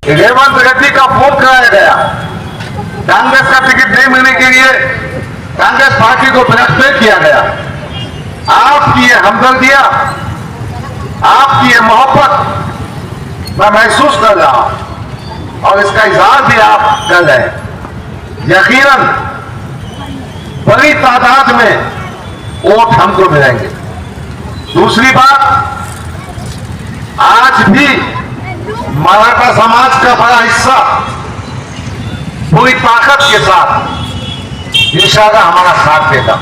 रेवंत रेड्डी का फोन कराया गया। कांग्रेस का टिकट नहीं मिलने के लिए कांग्रेस पार्टी को ब्लैकमेल किया गया। आपकी ये हमदर्दियां, आपकी ये मोहब्बत मैं महसूस कर रहा हूं और इसका इजहार भी आप कर रहे हैं। यकीनन बड़ी तादाद में वोट हमको मिलेंगे। दूसरी बात, आज भी मराठा समाज का बड़ा हिस्सा पूरी ताकत के साथ इंशाअल्लाह हमारा साथ देगा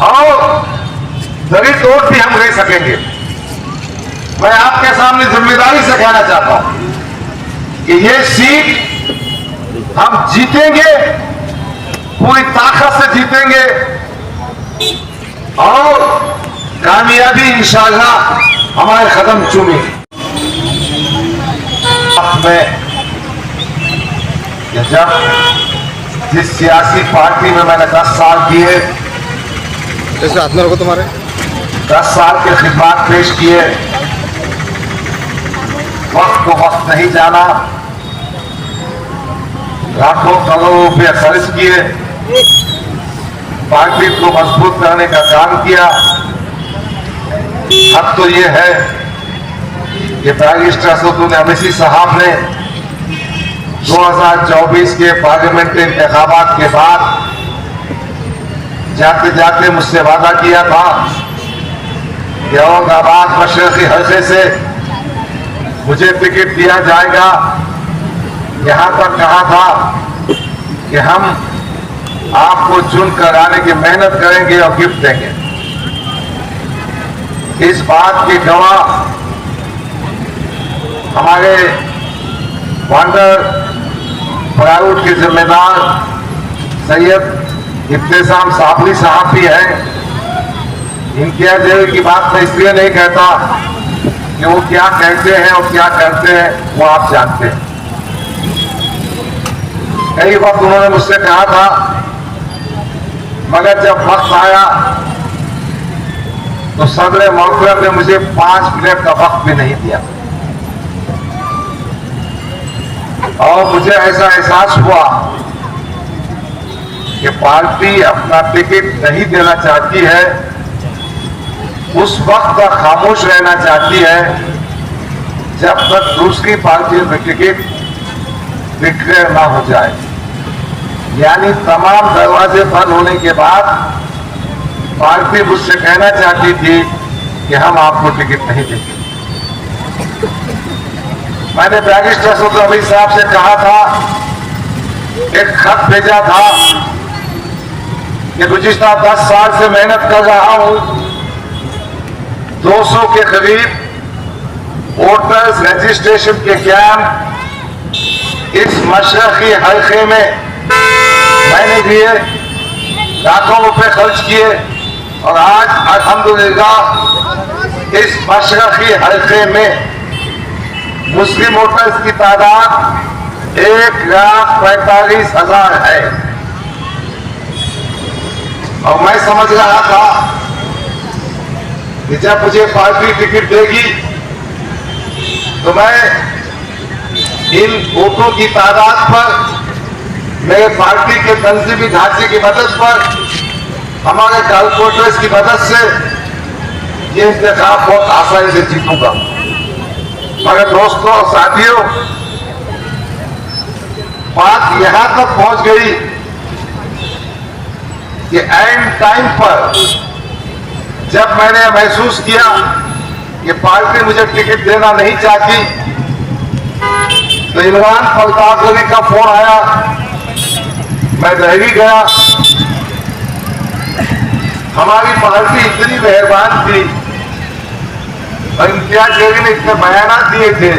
और जरी तोड़ भी हम रह सकेंगे। मैं आपके सामने जिम्मेदारी से कहना चाहता हूं कि ये सीट हम जीतेंगे, पूरी ताकत से जीतेंगे और कामयाबी इंशाअल्लाह हमारे कदम चूमेगी। में जब जिस सियासी पार्टी में मैंने 10 साल किए, जैसे हाथ में रखो तुम्हारे 10 साल के खिदमत पेश किए, वक्त को वक्त नहीं जाना, लाखों करोड़ों रुपये खर्च किए, पार्टी को मजबूत करने का काम किया। अब तो ये है कि बैरिस्टर असदुद्दीन अवैसी साहब ने 2024 के पार्लियामेंट्री इंतखाबात के बाद जाते जाते मुझसे वादा किया था कि औरंगाबाद मशरक़ी हल्के से मुझे टिकट दिया जाएगा। यहां तक कहा था कि हम आपको चुन कर आने की मेहनत करेंगे और गिफ्ट देंगे। इस बात की गवाह हमारे वंडर प्राइवेट के जिम्मेदार सैयद इब्तिसाम साबरी साहब भी हैं। इम्तियाज जलील की बात मैं इसलिए नहीं कहता कि वो क्या कहते हैं और क्या करते हैं, वो आप जानते हैं। कई वक्त उन्होंने मुझसे कहा था, मगर जब वक्त आया तो सदर मोहतरम ने मुझे 5 मिनट का वक्त भी नहीं दिया और मुझे ऐसा एहसास हुआ कि पार्टी अपना टिकट नहीं देना चाहती है, उस वक्त तक खामोश रहना चाहती है जब तक दूसरी पार्टी में टिकट डिक्लेयर ना हो जाए। यानी तमाम दरवाजे बंद होने के बाद पार्टी मुझसे कहना चाहती थी कि हम आपको टिकट नहीं देंगे। मैंने बैरिस्टर असदुद्दीन अवैसी साहब से कहा था, एक खत भेजा था कि गुज़िश्ता 10 साल से मेहनत कर रहा हूं, 200 के करीब वोटर्स रजिस्ट्रेशन के कैंप इस मशरक़ी हल्के में मैंने दिए, लाखों रुपए खर्च किए और आज अल्हम्दुलिल्लाह इस मशरक़ी हल्के में मुस्लिम वोटर्स की तादाद 1,45,000 है। और मैं समझ रहा था कि जब मुझे पार्टी टिकट देगी तो मैं इन वोटों की तादाद पर, मेरे पार्टी के तंजीमी ढांचे की मदद पर, हमारे कैलकुलेटर्स की मदद से ये इंतखाब बहुत आसानी से जीतूंगा। मगर दोस्तों और साथियों, बात यहां तक पहुंच गई कि एंड टाइम पर जब मैंने महसूस किया कि पार्टी मुझे टिकट देना नहीं चाहती, तो इमरान फलताफरी का फोन आया। मैं दिल्ली गया। हमारी पार्टी इतनी मेहरबान थी और इम्तियाज जलील ने इतने बयान दिए थे,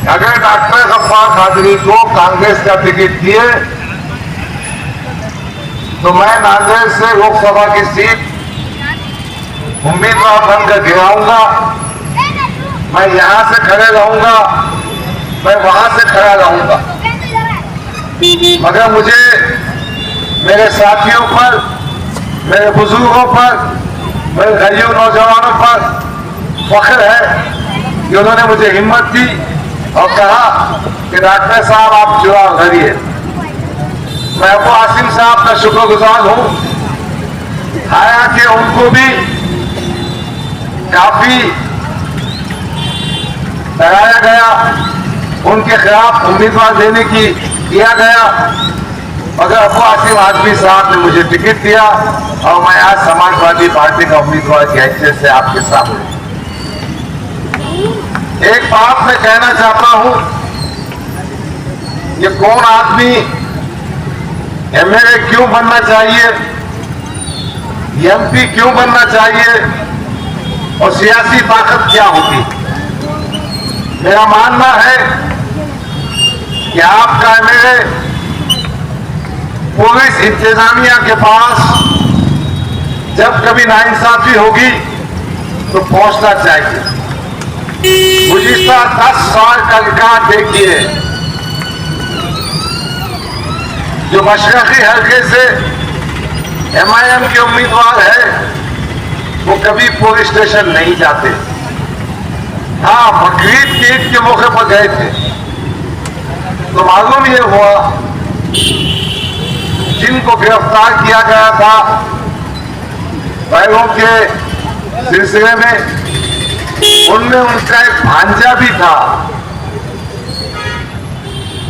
अगर डॉक्टर गफ्फार कादरी को कांग्रेस का टिकट दिए तो मैं नांदेड़ से लोकसभा की सीट उम्मीदवार बनकर गिराऊंगा, मैं यहां से खड़े रहूंगा, मैं वहां से खड़ा रहूंगा। मगर मुझे मेरे साथियों पर, मेरे बुजुर्गों पर, मेरे गरीब नौजवानों पर फख्र है कि उन्होंने मुझे हिम्मत दी और कहा कि डॉक्टर साहब आप चुनाव लड़िए। मैं अबू आसिम साहब का शुक्रगुजार हूं, हालांकि उनको भी काफी डराया गया, उनके खिलाफ उम्मीदवार देने की किया गया, मगर अबू आसिम आजमी साहब ने मुझे टिकट दिया और मैं आज समाजवादी पार्टी का उम्मीदवार की हैसियत से आपके सामने। एक बात मैं कहना चाहता हूं, ये कौन आदमी एमएलए क्यों बनना चाहिए, एमपी क्यों बनना चाहिए और सियासी ताकत क्या होती। मेरा मानना है कि आपका एमएलए पुलिस इंतजामिया के पास जब कभी नाइंसाफी होगी तो पहुंचना चाहिए। गुज़िश्ता 10 साल का रिकॉर्ड देखिए, जो मशरक़ी हल्के से एमआईएम के उम्मीदवार है वो कभी पुलिस स्टेशन नहीं जाते। हाँ, बकरीद के ईद के मौके पर गए थे तो मालूम ये हुआ जिनको गिरफ्तार किया गया था बैलों के सिलसिले में, उनमें उनका एक भांजा भी था।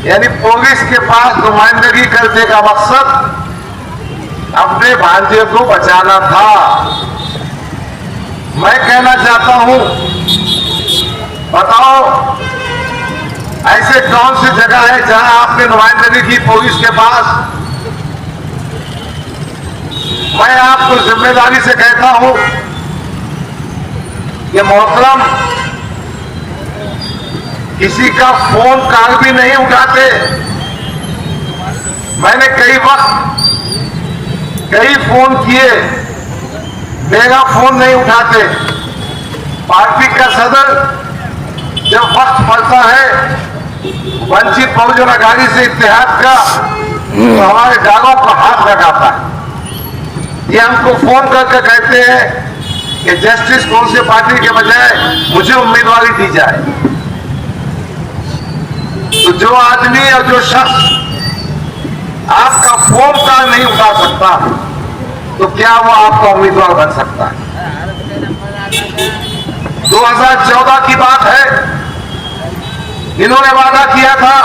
यानी पुलिस के पास नुमाइंदगी करने का मकसद अपने भांजे को बचाना था। मैं कहना चाहता हूं, बताओ ऐसे कौन सी जगह है जहां आपने नुमाइंदगी की पुलिस के पास। मैं आपको जिम्मेदारी से कहता हूं कि मोहतरम किसी का फोन कॉल भी नहीं उठाते। मैंने कई फोन किए, मेरा फोन नहीं उठाते। पार्टी का सदर जब वक्त पड़ता है वंचित बहुजन अघाड़ी से इत्तेहाद का तो हमारे डालों पर हाथ लगाता है। ये हमको फोन करके कहते हैं कि जस्टिस कौन से पार्टी के बजाय मुझे उम्मीदवारी दी जाए। तो जो आदमी और जो शख्स आपका फोन कॉल नहीं उठा सकता तो क्या वो आपका उम्मीदवार बन सकता है। 2014 की बात है, इन्होंने वादा किया था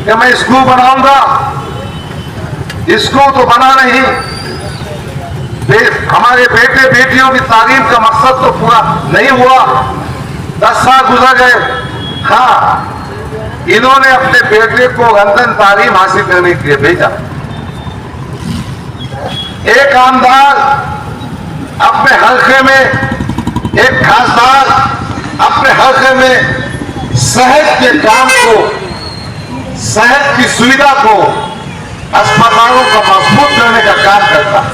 कि मैं स्कूल बनाऊंगा, स्कूल तो बना नहीं। हमारे बेटे बेटियों की तालीम का मकसद तो पूरा नहीं हुआ। 10 साल गुजर गए। हाँ, इन्होंने अपने बेटे को लंदन तालीम हासिल करने के लिए भेजा। एक आमदार अपने हल्के में, एक खासदार अपने हल्के में शहद के काम को, शहद की सुविधा को अस्पतालों को मजबूत करने का काम करता है।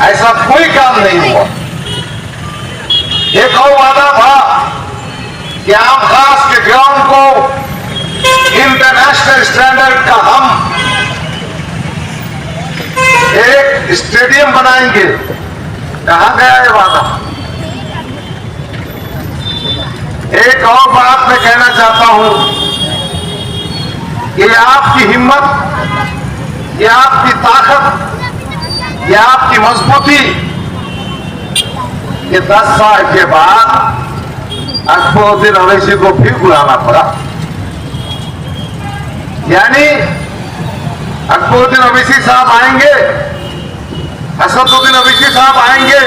ऐसा कोई काम नहीं हुआ। एक और वादा था कि आम खास के ग्राउंड को इंटरनेशनल स्टैंडर्ड का हम एक स्टेडियम बनाएंगे। कहां गया ये वादा। एक और बात मैं कहना चाहता हूं कि आपकी हिम्मत, ये आपकी ताकत, ये आपकी मजबूती, ये 10 साल के बाद अकबरुद्दीन अवैसी को फिर बुलाना पड़ा। यानी अकबरुद्दीन अवैसी साहब आएंगे, असदुद्दीन अवैसी साहब आएंगे,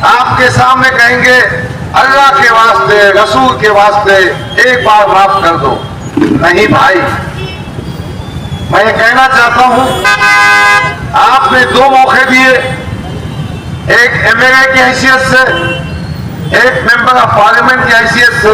आपके सामने कहेंगे अल्लाह के वास्ते, रसूल के वास्ते एक बार माफ कर दो। नहीं भाई, मैं ये कहना चाहता हूं, आपने 2 मौके दिए, एक एमएलए की हैसियत से, एक मेंबर ऑफ पार्लियामेंट की हैसियत से।